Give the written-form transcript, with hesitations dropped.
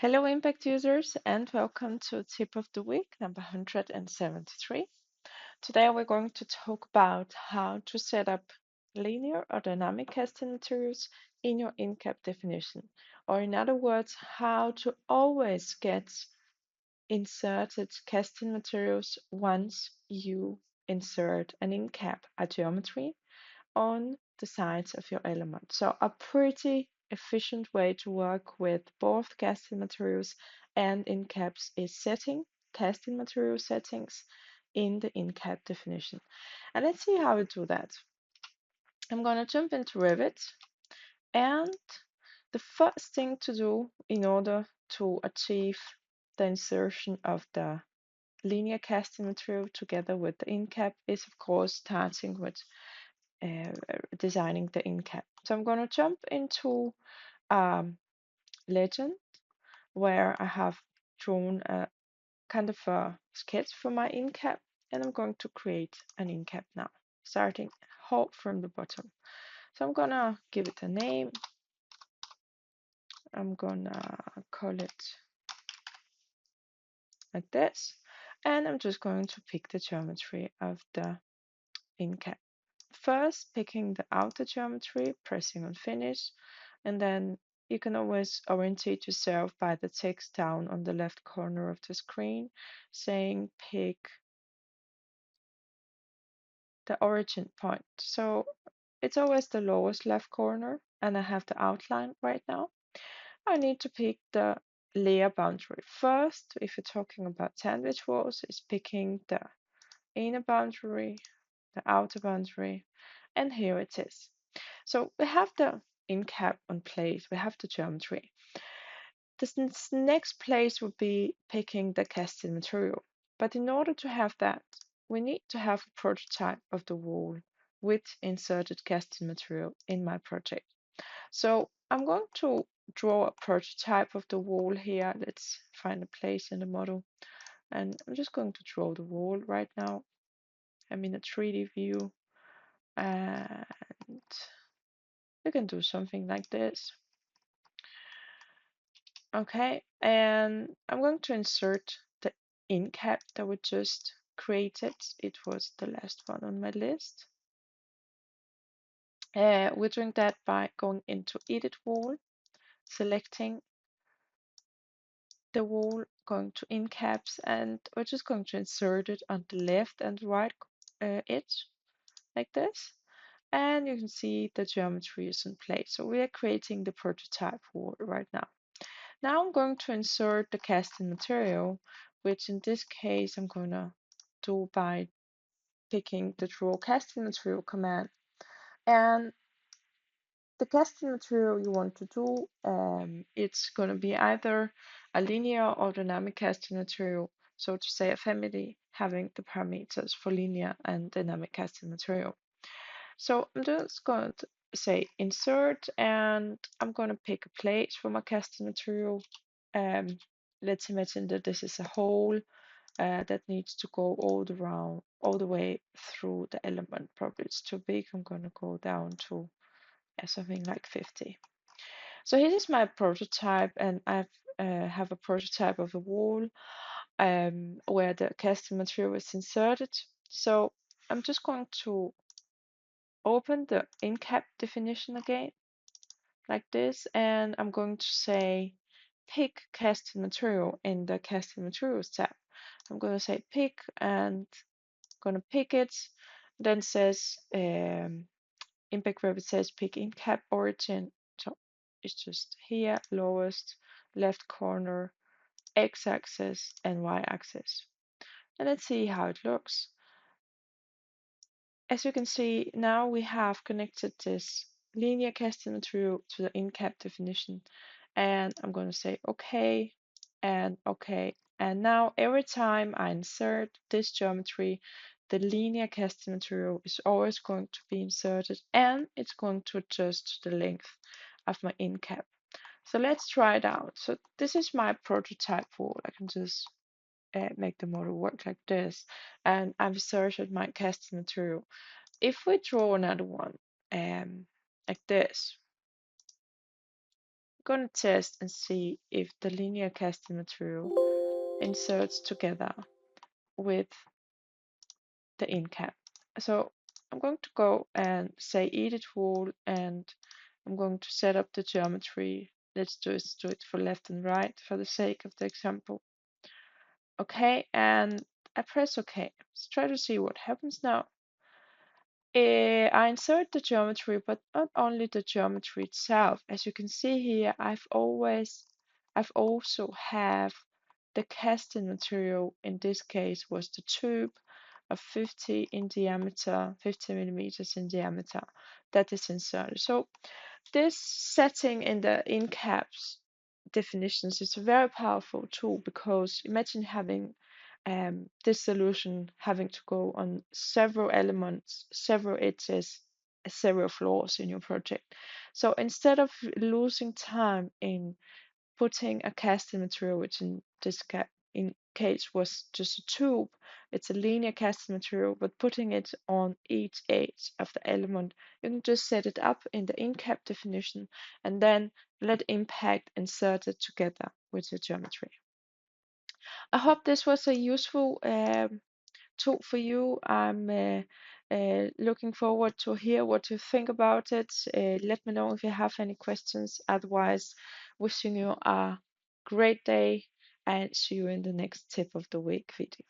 Hello, Impact users, and welcome to Tip of the Week number 173. Today, we're going to talk about how to set up linear or dynamic casting materials in your in-cap definition, or in other words, how to always get inserted casting materials once you insert an in-cap, a geometry, on the sides of your element. So a pretty efficient way to work with both casting materials and in caps is setting casting material settings in the in cap definition. And let's see how we do that. I'm going to jump into Revit, and the first thing to do in order to achieve the insertion of the linear casting material together with the in cap is of course starting with uh, designing the in cap. So I'm going to jump into Legend where I have drawn a kind of a sketch for my in cap, and I'm going to create an in cap now, starting hot from the bottom. So I'm gonna give it a name. I'm gonna call it like this, and I'm just going to pick the geometry of the in cap. First, picking the outer geometry, pressing on finish, and then you can always orientate yourself by the text down on the left corner of the screen saying pick the origin point. So it's always the lowest left corner, and I have the outline right now. I need to pick the layer boundary. First, if you're talking about sandwich walls, is picking the inner boundary, the outer boundary, and here it is. So we have the in cap on place, we have the geometry. This next place would be picking the casting material. But in order to have that, we need to have a prototype of the wall with inserted casting material in my project. So I'm going to draw a prototype of the wall here. Let's find a place in the model. And I'm just going to draw the wall right now. I'm in a 3D view, and you can do something like this. Okay, and I'm going to insert the in cap that we just created. It was the last one on my list. We're doing that by going into Edit Wall, selecting the wall, going to in caps, and we're just going to insert it on the left and right edge like this. And you can see the geometry is in place. So we are creating the prototype wall right now. Now I'm going to insert the casting material, which in this case I'm going to do by picking the draw casting material command. And the casting material you want to do, it's going to be either a linear or dynamic casting material. So to say a family having the parameters for linear and dynamic casting material. So I'm just going to say insert, and I'm going to pick a place for my casting material. Um, let's imagine that this is a hole that needs to go all the way through the element. Probably it's too big. I'm going to go down to something like 50. So here is my prototype, and I have a prototype of a wall where the casting material is inserted. So I'm just going to open the in cap definition again like this, and I'm going to say pick casting material in the casting materials tab. I'm going to say pick, and I'm going to pick it. Then says Impact Revit says pick in cap origin. So it's just here, lowest left corner, x axis and y axis. And let's see how it looks. As you can see, now we have connected this linear casting material to the in cap definition, and I'm going to say OK and OK. And now every time I insert this geometry, the linear casting material is always going to be inserted, and it's going to adjust the length of my in cap. So let's try it out. So this is my prototype wall. I can just make the model work like this, and I've inserted my casting material. If we draw another one like this, going to test and see if the linear casting material inserts together with the end cap. So I'm going to go and say edit wall, and I'm going to set up the geometry. Let's just do it for left and right for the sake of the example. Okay, and I press OK. Let's try to see what happens now. I insert the geometry, but not only the geometry itself. As you can see here, I've also have the casting material. In this case, was the tube of 50 in diameter, 50 millimeters in diameter, that is inserted. So this setting in the in caps definitions is a very powerful tool, because imagine having this solution having to go on several elements, several edges, several floors in your project. So instead of losing time in putting a casting material, which in this in case was just a tube, it's a linear casting material, but putting it on each edge of the element, you can just set it up in the in cap definition and then let impact insert it together with the geometry. I hope this was a useful tool for you. I'm looking forward to hear what you think about it. Let me know if you have any questions. Otherwise, wishing you a great day and see you in the next tip of the week video.